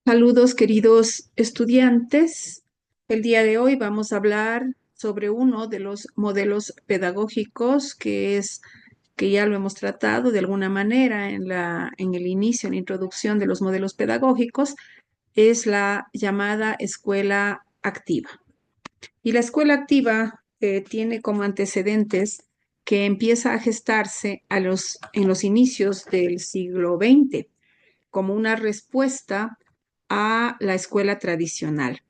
Saludos, queridos estudiantes. El día de hoy vamos a hablar sobre uno de los modelos pedagógicos que ya lo hemos tratado de alguna manera en el inicio, en la introducción de los modelos pedagógicos, es la llamada escuela activa. Y la escuela activa tiene como antecedentes que empieza a gestarse en los inicios del siglo XX como una respuesta a la escuela tradicional.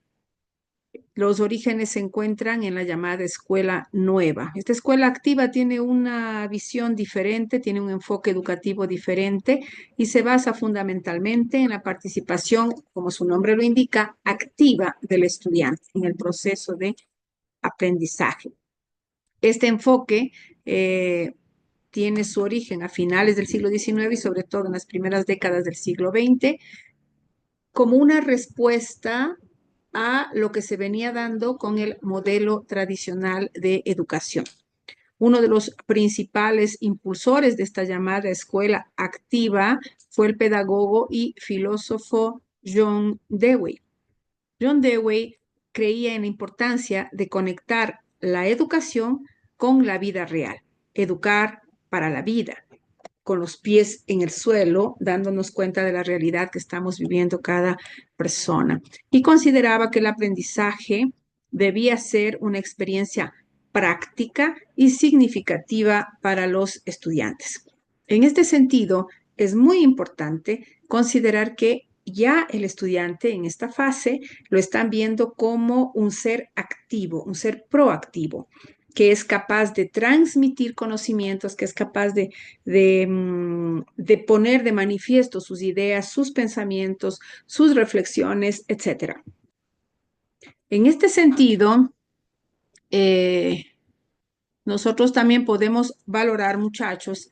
Los orígenes se encuentran en la llamada escuela nueva. Esta escuela activa tiene una visión diferente, tiene un enfoque educativo diferente y se basa fundamentalmente en la participación, como su nombre lo indica, activa del estudiante en el proceso de aprendizaje. Este enfoque tiene su origen a finales del siglo XIX y sobre todo en las primeras décadas del siglo XX como una respuesta a lo que se venía dando con el modelo tradicional de educación. Uno de los principales impulsores de esta llamada escuela activa fue el pedagogo y filósofo John Dewey. John Dewey creía en la importancia de conectar la educación con la vida real, educar para la vida, con los pies en el suelo, dándonos cuenta de la realidad que estamos viviendo cada persona. Y consideraba que el aprendizaje debía ser una experiencia práctica y significativa para los estudiantes. En este sentido, es muy importante considerar que ya el estudiante en esta fase lo están viendo como un ser activo, un ser proactivo, que es capaz de transmitir conocimientos, que es capaz de poner de manifiesto sus ideas, sus pensamientos, sus reflexiones, etc. En este sentido, eh, nosotros también podemos valorar, muchachos,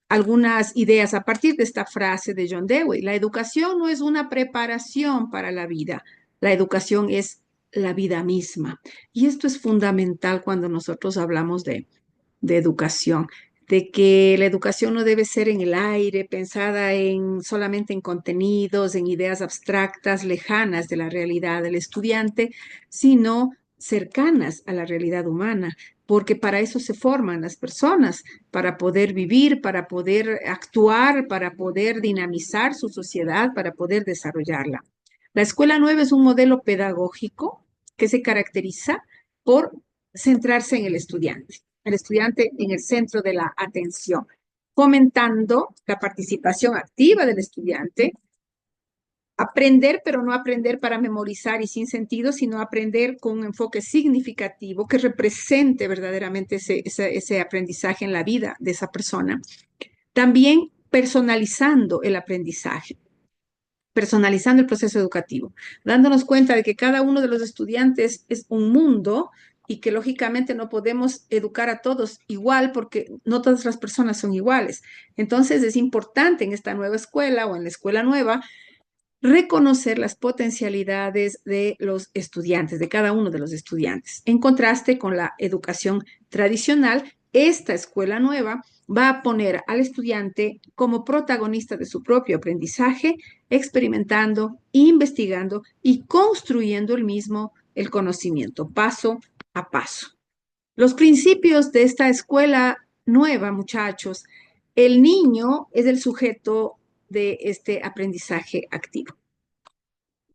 algunas ideas a partir de esta frase de John Dewey. La educación no es una preparación para la vida, la educación es la vida misma. Y esto es fundamental cuando nosotros hablamos de educación, de que la educación no debe ser en el aire, pensada solamente en contenidos, en ideas abstractas, lejanas de la realidad del estudiante, sino cercanas a la realidad humana, porque para eso se forman las personas, para poder vivir, para poder actuar, para poder dinamizar su sociedad, para poder desarrollarla. La Escuela Nueva es un modelo pedagógico que se caracteriza por centrarse en el estudiante en el centro de la atención, fomentando la participación activa del estudiante, aprender, pero no aprender para memorizar y sin sentido, sino aprender con un enfoque significativo que represente verdaderamente ese aprendizaje en la vida de esa persona. También personalizando el aprendizaje, personalizando el proceso educativo, dándonos cuenta de que cada uno de los estudiantes es un mundo y que lógicamente no podemos educar a todos igual porque no todas las personas son iguales. Entonces es importante en esta nueva escuela o en la escuela nueva reconocer las potencialidades de los estudiantes, de cada uno de los estudiantes. En contraste con la educación tradicional, esta escuela nueva va a poner al estudiante como protagonista de su propio aprendizaje, experimentando, investigando y construyendo el conocimiento, paso a paso. Los principios de esta escuela nueva, muchachos, el niño es el sujeto de este aprendizaje activo.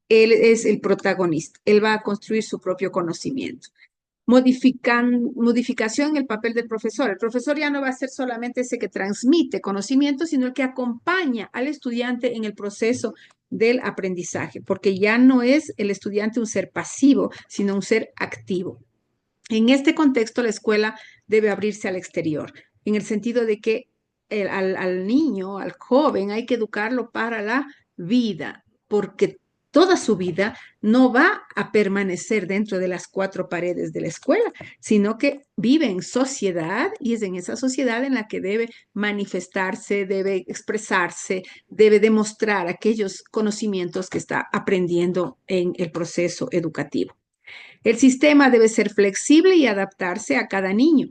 Él es el protagonista, él va a construir su propio conocimiento. Modificación en el papel del profesor. El profesor ya no va a ser solamente ese que transmite conocimiento, sino el que acompaña al estudiante en el proceso del aprendizaje, porque ya no es el estudiante un ser pasivo, sino un ser activo. En este contexto, la escuela debe abrirse al exterior, en el sentido de que al niño, al joven, hay que educarlo para la vida, porque toda su vida no va a permanecer dentro de las cuatro paredes de la escuela, sino que vive en sociedad y es en esa sociedad en la que debe manifestarse, debe expresarse, debe demostrar aquellos conocimientos que está aprendiendo en el proceso educativo. El sistema debe ser flexible y adaptarse a cada niño.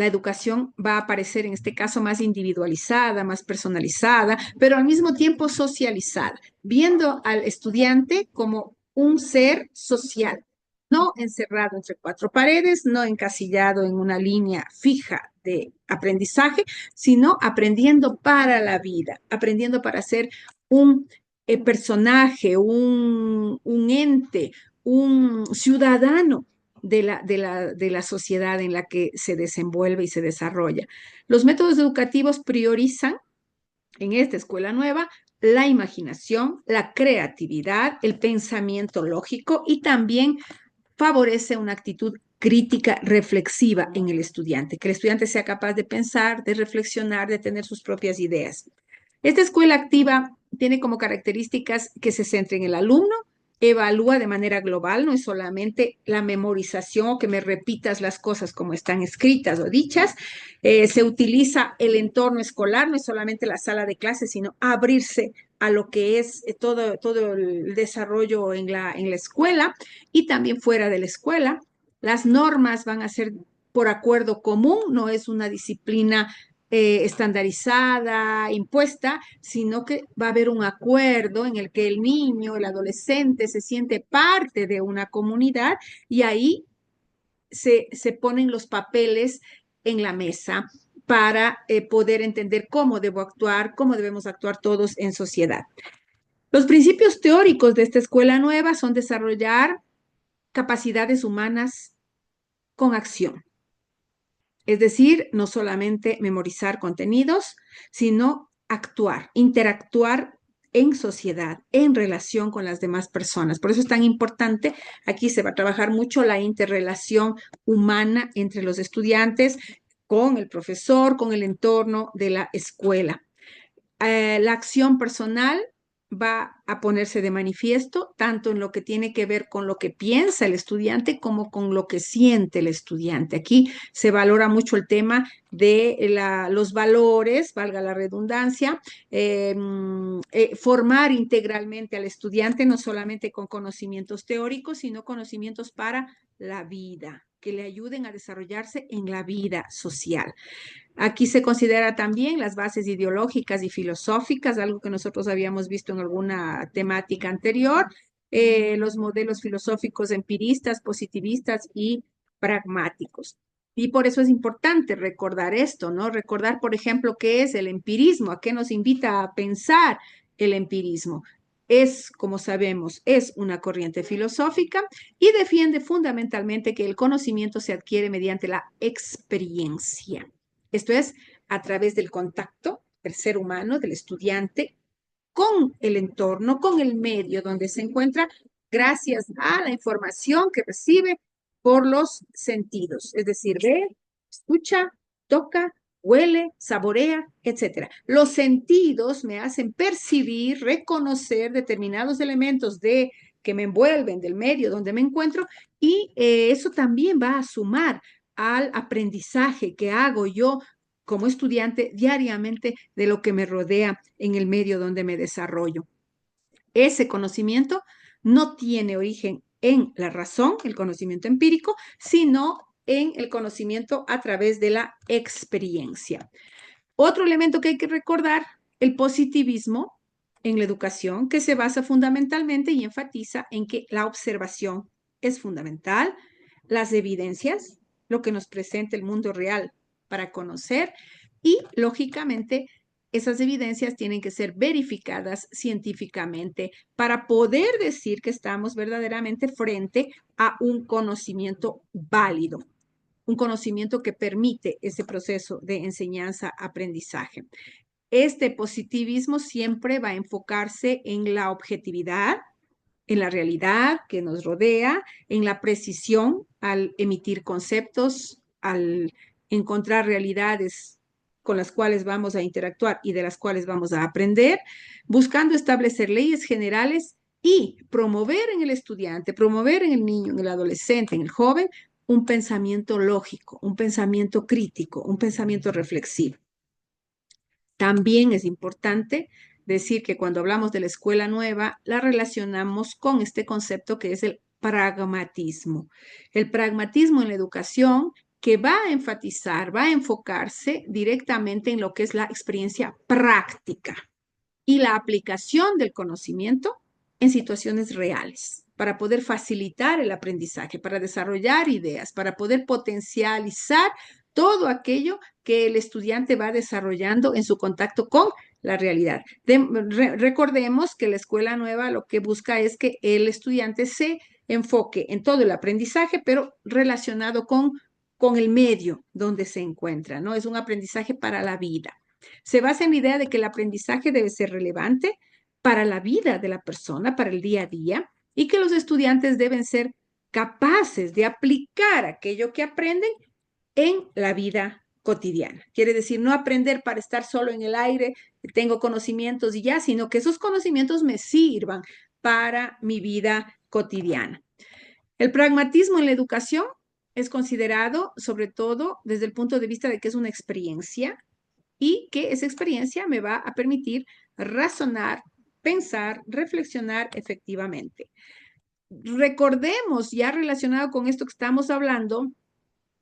la educación va a aparecer en este caso más individualizada, más personalizada, pero al mismo tiempo socializada, viendo al estudiante como un ser social, no encerrado entre cuatro paredes, no encasillado en una línea fija de aprendizaje, sino aprendiendo para la vida, aprendiendo para ser un personaje, un ente, un ciudadano de la sociedad en la que se desenvuelve y se desarrolla. Los métodos educativos priorizan en esta escuela nueva la imaginación, la creatividad, el pensamiento lógico y también favorece una actitud crítica reflexiva en el estudiante, que el estudiante sea capaz de pensar, de reflexionar, de tener sus propias ideas. Esta escuela activa tiene como características que se centra en el alumno, evalúa de manera global, no es solamente la memorización o que me repitas las cosas como están escritas o dichas. Se utiliza el entorno escolar, no es solamente la sala de clases, sino abrirse a lo que es todo el desarrollo en la escuela y también fuera de la escuela. Las normas van a ser por acuerdo común, no es una disciplina estandarizada, impuesta, sino que va a haber un acuerdo en el que el niño, el adolescente se siente parte de una comunidad y ahí se ponen los papeles en la mesa para poder entender cómo debo actuar, cómo debemos actuar todos en sociedad. Los principios teóricos de esta escuela nueva son desarrollar capacidades humanas con acción. Es decir, no solamente memorizar contenidos, sino actuar, interactuar en sociedad, en relación con las demás personas. Por eso es tan importante, aquí se va a trabajar mucho la interrelación humana entre los estudiantes, con el profesor, con el entorno de la escuela. La acción personal va a ponerse de manifiesto tanto en lo que tiene que ver con lo que piensa el estudiante como con lo que siente el estudiante. Aquí se valora mucho el tema de los valores, valga la redundancia, formar integralmente al estudiante, no solamente con conocimientos teóricos, sino conocimientos para la vida, que le ayuden a desarrollarse en la vida social. Aquí se considera también las bases ideológicas y filosóficas, algo que nosotros habíamos visto en alguna temática anterior, los modelos filosóficos empiristas, positivistas y pragmáticos. Y por eso es importante recordar esto, ¿no? Recordar, por ejemplo, qué es el empirismo, a qué nos invita a pensar el empirismo. Es, como sabemos, es una corriente filosófica y defiende fundamentalmente que el conocimiento se adquiere mediante la experiencia. Esto es a través del contacto del ser humano, del estudiante, con el entorno, con el medio donde se encuentra, gracias a la información que recibe por los sentidos, es decir, ve, escucha, toca, huele, saborea, etc. Los sentidos me hacen percibir, reconocer determinados elementos que me envuelven del medio donde me encuentro y eso también va a sumar al aprendizaje que hago yo como estudiante diariamente de lo que me rodea en el medio donde me desarrollo. Ese conocimiento no tiene origen en la razón, el conocimiento empírico, sino en el conocimiento a través de la experiencia. Otro elemento que hay que recordar, el positivismo en la educación, que se basa fundamentalmente y enfatiza en que la observación es fundamental, las evidencias, lo que nos presenta el mundo real para conocer y, lógicamente, esas evidencias tienen que ser verificadas científicamente para poder decir que estamos verdaderamente frente a un conocimiento válido, un conocimiento que permite ese proceso de enseñanza-aprendizaje. Este positivismo siempre va a enfocarse en la objetividad, en la realidad que nos rodea, en la precisión al emitir conceptos, al encontrar realidades con las cuales vamos a interactuar y de las cuales vamos a aprender, buscando establecer leyes generales y promover en el estudiante, promover en el niño, en el adolescente, en el joven, un pensamiento lógico, un pensamiento crítico, un pensamiento reflexivo. También es importante decir que cuando hablamos de la escuela nueva, la relacionamos con este concepto que es el pragmatismo. El pragmatismo en la educación que va a enfatizar, va a enfocarse directamente en lo que es la experiencia práctica y la aplicación del conocimiento en situaciones reales, para poder facilitar el aprendizaje, para desarrollar ideas, para poder potencializar todo aquello que el estudiante va desarrollando en su contacto con la realidad. Recordemos que la escuela nueva lo que busca es que el estudiante se enfoque en todo el aprendizaje, pero relacionado con el medio donde se encuentra, ¿no? Es un aprendizaje para la vida. Se basa en la idea de que el aprendizaje debe ser relevante para la vida de la persona, para el día a día, y que los estudiantes deben ser capaces de aplicar aquello que aprenden en la vida cotidiana. Quiere decir, no aprender para estar solo en el aire, tengo conocimientos y ya, sino que esos conocimientos me sirvan para mi vida cotidiana. El pragmatismo en la educación es considerado, sobre todo, desde el punto de vista de que es una experiencia y que esa experiencia me va a permitir razonar, pensar, reflexionar efectivamente. Recordemos, ya relacionado con esto que estamos hablando,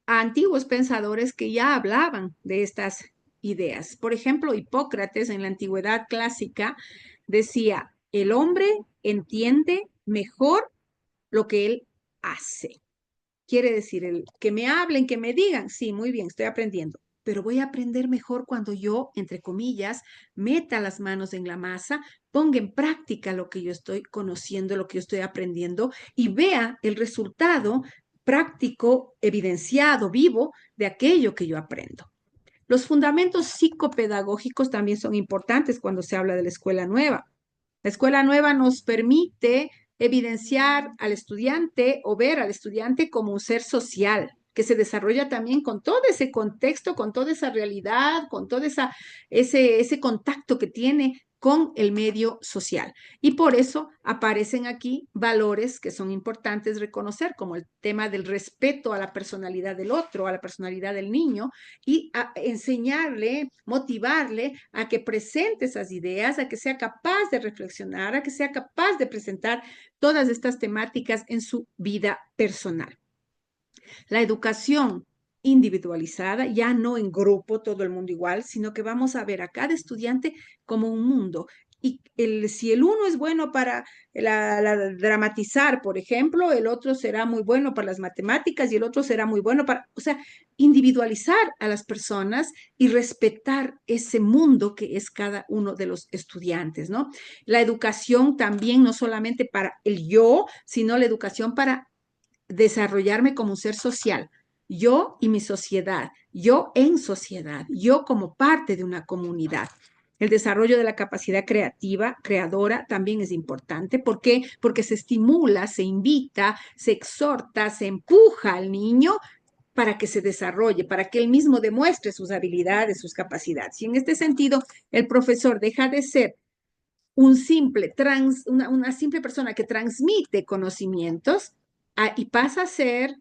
a antiguos pensadores que ya hablaban de estas ideas. Por ejemplo, Hipócrates en la antigüedad clásica decía, el hombre entiende mejor lo que él hace. Quiere decir, el que me hablen, que me digan, sí, muy bien, estoy aprendiendo, pero voy a aprender mejor cuando yo, entre comillas, meta las manos en la masa, ponga en práctica lo que yo estoy conociendo, lo que yo estoy aprendiendo y vea el resultado práctico, evidenciado, vivo de aquello que yo aprendo. Los fundamentos psicopedagógicos también son importantes cuando se habla de la escuela nueva. La escuela nueva nos permite evidenciar al estudiante o ver al estudiante como un ser social, que se desarrolla también con todo ese contexto, con toda esa realidad, con todo ese contacto que tiene con el medio social. Y por eso aparecen aquí valores que son importantes reconocer, como el tema del respeto a la personalidad del otro, a la personalidad del niño, y a enseñarle, motivarle a que presente esas ideas, a que sea capaz de reflexionar, a que sea capaz de presentar todas estas temáticas en su vida personal. La educación individualizada, ya no en grupo, todo el mundo igual, sino que vamos a ver a cada estudiante como un mundo. Y si el uno es bueno para dramatizar, por ejemplo, el otro será muy bueno para las matemáticas y el otro será muy bueno para, o sea, individualizar a las personas y respetar ese mundo que es cada uno de los estudiantes, ¿no? La educación también, no solamente para el yo, sino la educación para desarrollarme como un ser social, yo y mi sociedad, yo en sociedad, yo como parte de una comunidad. El desarrollo de la capacidad creativa, creadora, también es importante. ¿Por qué? Porque se estimula, se invita, se exhorta, se empuja al niño para que se desarrolle, para que él mismo demuestre sus habilidades, sus capacidades. Y en este sentido, el profesor deja de ser una simple persona que transmite conocimientos y pasa a ser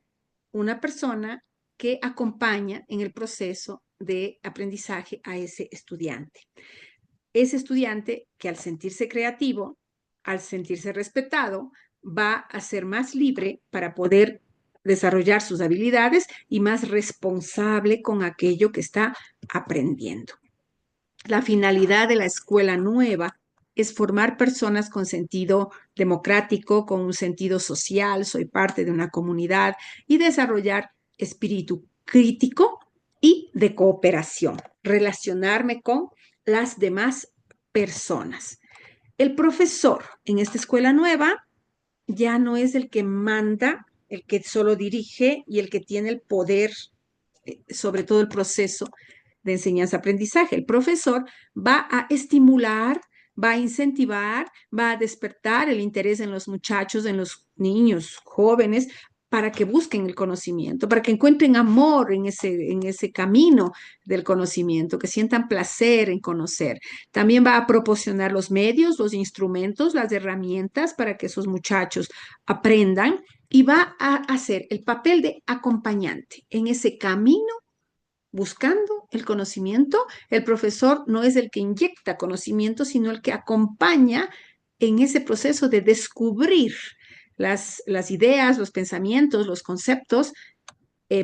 una persona que acompaña en el proceso de aprendizaje a ese estudiante. Ese estudiante que al sentirse creativo, al sentirse respetado, va a ser más libre para poder desarrollar sus habilidades y más responsable con aquello que está aprendiendo. La finalidad de la escuela nueva es formar personas con sentido democrático, con un sentido social, soy parte de una comunidad, y desarrollar espíritu crítico y de cooperación, relacionarme con las demás personas. El profesor en esta escuela nueva ya no es el que manda, el que solo dirige y el que tiene el poder sobre todo el proceso de enseñanza-aprendizaje. El profesor va a estimular, va a incentivar, va a despertar el interés en los muchachos, en los niños, jóvenes, para que busquen el conocimiento, para que encuentren amor en ese camino del conocimiento, que sientan placer en conocer. También va a proporcionar los medios, los instrumentos, las herramientas para que esos muchachos aprendan y va a hacer el papel de acompañante en ese camino buscando el conocimiento. El profesor no es el que inyecta conocimiento, sino el que acompaña en ese proceso de descubrir las ideas, los pensamientos, los conceptos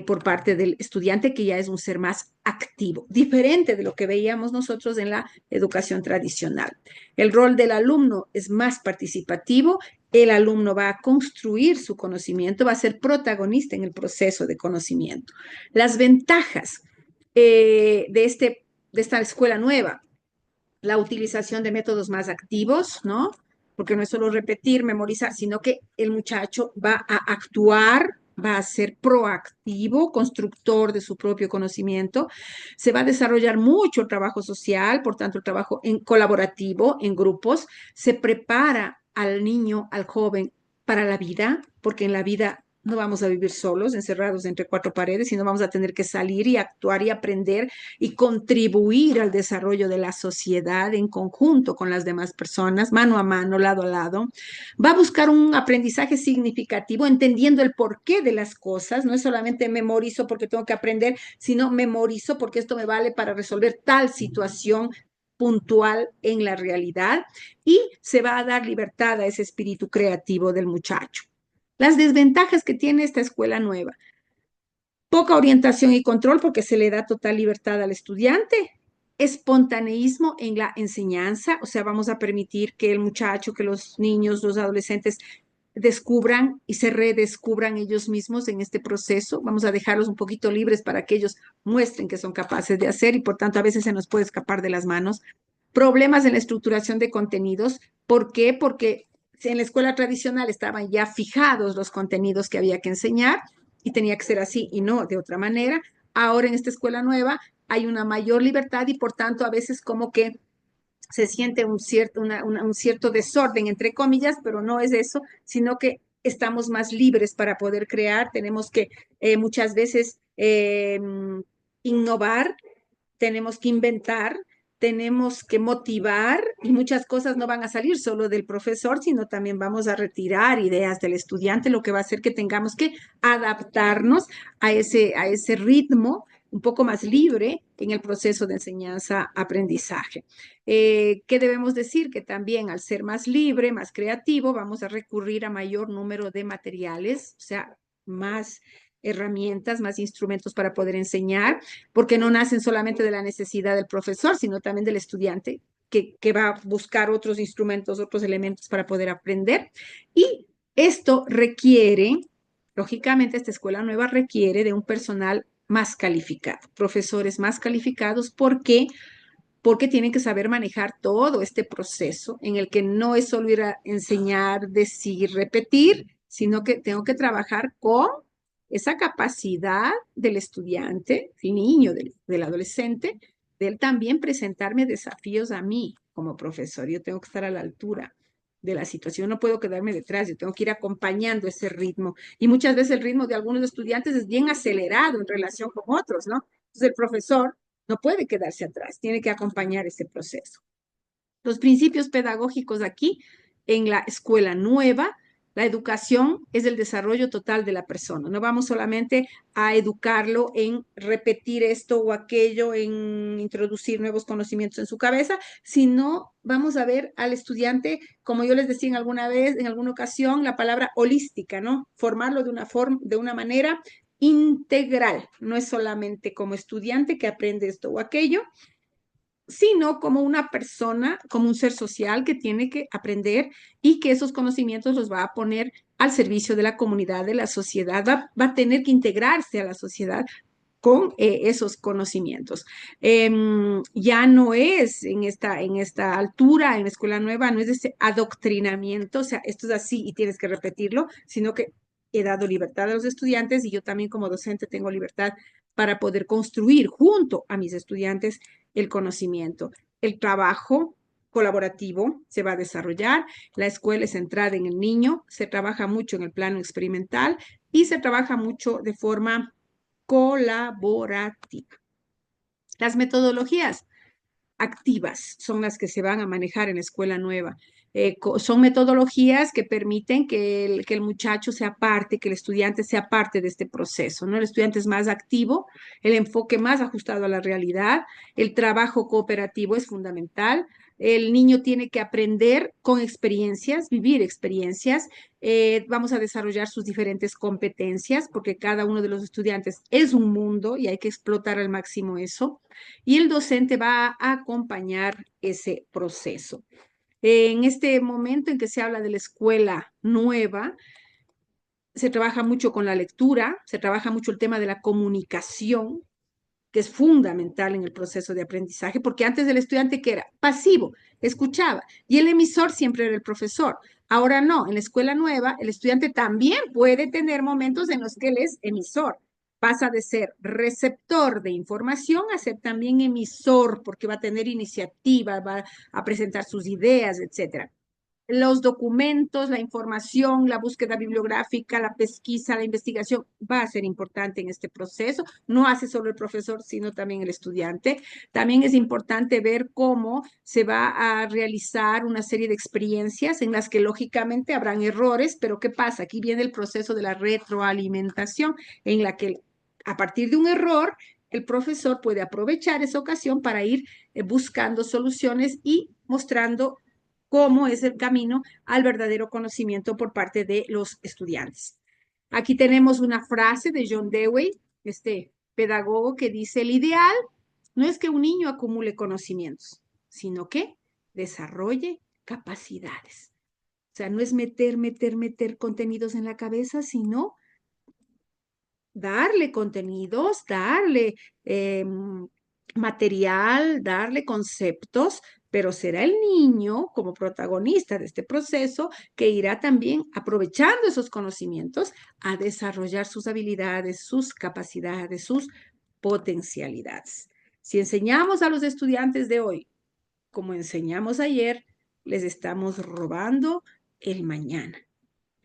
por parte del estudiante, que ya es un ser más activo, diferente de lo que veíamos nosotros en la educación tradicional. El rol del alumno es más participativo, el alumno va a construir su conocimiento, va a ser protagonista en el proceso de conocimiento. Las ventajas de esta escuela nueva: la utilización de métodos más activos, ¿no? Porque no es solo repetir, memorizar, sino que el muchacho va a actuar, va a ser proactivo, constructor de su propio conocimiento. Se va a desarrollar mucho el trabajo social, por tanto, el trabajo en colaborativo, en grupos. Se prepara al niño, al joven, para la vida, porque en la vida no vamos a vivir solos, encerrados entre cuatro paredes, sino vamos a tener que salir y actuar y aprender y contribuir al desarrollo de la sociedad en conjunto con las demás personas, mano a mano, lado a lado. Va a buscar un aprendizaje significativo, entendiendo el porqué de las cosas. No es solamente memorizo porque tengo que aprender, sino memorizo porque esto me vale para resolver tal situación puntual en la realidad, y se va a dar libertad a ese espíritu creativo del muchacho. Las desventajas que tiene esta escuela nueva: poca orientación y control porque se le da total libertad al estudiante, espontaneísmo en la enseñanza, o sea, vamos a permitir que el muchacho, que los niños, los adolescentes descubran y se redescubran ellos mismos en este proceso. Vamos a dejarlos un poquito libres para que ellos muestren que son capaces de hacer, y por tanto a veces se nos puede escapar de las manos. Problemas en la estructuración de contenidos. ¿Por qué? Porque en la escuela tradicional estaban ya fijados los contenidos que había que enseñar y tenía que ser así y no de otra manera. Ahora en esta escuela nueva hay una mayor libertad y por tanto a veces como que se siente un cierto desorden, entre comillas, pero no es eso, sino que estamos más libres para poder crear. Tenemos que muchas veces innovar, tenemos que inventar, tenemos que motivar, y muchas cosas no van a salir solo del profesor, sino también vamos a retirar ideas del estudiante, lo que va a hacer que tengamos que adaptarnos a ese ritmo un poco más libre en el proceso de enseñanza-aprendizaje. ¿Qué debemos decir? Que también al ser más libre, más creativo, vamos a recurrir a mayor número de materiales, o sea, más herramientas, más instrumentos para poder enseñar, porque no nacen solamente de la necesidad del profesor, sino también del estudiante, que va a buscar otros instrumentos, otros elementos para poder aprender. Y esto requiere, lógicamente, esta escuela nueva requiere de un personal más calificado, profesores más calificados. ¿Por qué? Porque tienen que saber manejar todo este proceso en el que no es solo ir a enseñar, decir, repetir, sino que tengo que trabajar con esa capacidad del estudiante, el niño, del adolescente, de él también presentarme desafíos a mí como profesor. Yo tengo que estar a la altura de la situación, no puedo quedarme detrás, yo tengo que ir acompañando ese ritmo. Y muchas veces el ritmo de algunos estudiantes es bien acelerado en relación con otros, ¿no? Entonces el profesor no puede quedarse atrás, tiene que acompañar ese proceso. Los principios pedagógicos aquí en la escuela nueva: la educación es el desarrollo total de la persona. No vamos solamente a educarlo en repetir esto o aquello, en introducir nuevos conocimientos en su cabeza, sino vamos a ver al estudiante, como yo les decía en alguna vez, en alguna ocasión, la palabra holística, ¿no? Formarlo de una manera integral. No es solamente como estudiante que aprende esto o aquello, sino como una persona, como un ser social que tiene que aprender y que esos conocimientos los va a poner al servicio de la comunidad, de la sociedad, va a tener que integrarse a la sociedad con esos conocimientos. Ya no es en esta altura, en la escuela nueva, no es ese adoctrinamiento, o sea, esto es así y tienes que repetirlo, sino que he dado libertad a los estudiantes, y yo también como docente tengo libertad para poder construir junto a mis estudiantes el conocimiento. El trabajo colaborativo se va a desarrollar, la escuela es centrada en el niño, se trabaja mucho en el plano experimental y se trabaja mucho de forma colaborativa. Las metodologías activas son las que se van a manejar en la escuela nueva. Son metodologías que permiten que el muchacho sea parte, que el estudiante sea parte de este proceso, ¿no? El estudiante es más activo, el enfoque más ajustado a la realidad, el trabajo cooperativo es fundamental. El niño tiene que aprender con experiencias, vivir experiencias. Vamos a desarrollar sus diferentes competencias porque cada uno de los estudiantes es un mundo y hay que explotar al máximo eso. Y el docente va a acompañar ese proceso. En este momento en que se habla de la escuela nueva, se trabaja mucho con la lectura, se trabaja mucho el tema de la comunicación, que es fundamental en el proceso de aprendizaje, porque antes el estudiante que era pasivo, escuchaba, y el emisor siempre era el profesor. Ahora no, en la escuela nueva, el estudiante también puede tener momentos en los que él es emisor. Pasa de ser receptor de información a ser también emisor, porque va a tener iniciativa, va a presentar sus ideas, etcétera. Los documentos, la información, la búsqueda bibliográfica, la pesquisa, la investigación va a ser importante en este proceso. No hace solo el profesor, sino también el estudiante. También es importante ver cómo se va a realizar una serie de experiencias en las que lógicamente habrán errores, pero ¿qué pasa? Aquí viene el proceso de la retroalimentación, en la que a partir de un error, el profesor puede aprovechar esa ocasión para ir buscando soluciones y mostrando cómo es el camino al verdadero conocimiento por parte de los estudiantes. Aquí tenemos una frase de John Dewey, este pedagogo, que dice, el ideal no es que un niño acumule conocimientos, sino que desarrolle capacidades. O sea, no es meter contenidos en la cabeza, sino darle contenidos, darle material, darle conceptos, pero será el niño como protagonista de este proceso que irá también aprovechando esos conocimientos a desarrollar sus habilidades, sus capacidades, sus potencialidades. Si enseñamos a los estudiantes de hoy como enseñamos ayer, les estamos robando el mañana.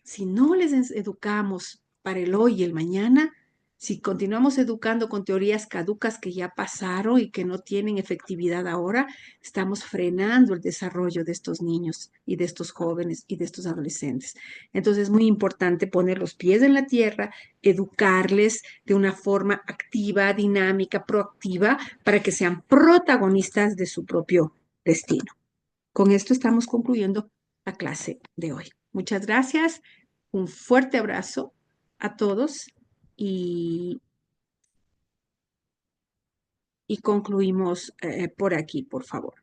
Si no les educamos para el hoy y el mañana, si continuamos educando con teorías caducas que ya pasaron y que no tienen efectividad ahora, estamos frenando el desarrollo de estos niños y de estos jóvenes y de estos adolescentes. Entonces es muy importante poner los pies en la tierra, educarles de una forma activa, dinámica, proactiva, para que sean protagonistas de su propio destino. Con esto estamos concluyendo la clase de hoy. Muchas gracias, un fuerte abrazo a todos y, y concluimos por aquí, por favor.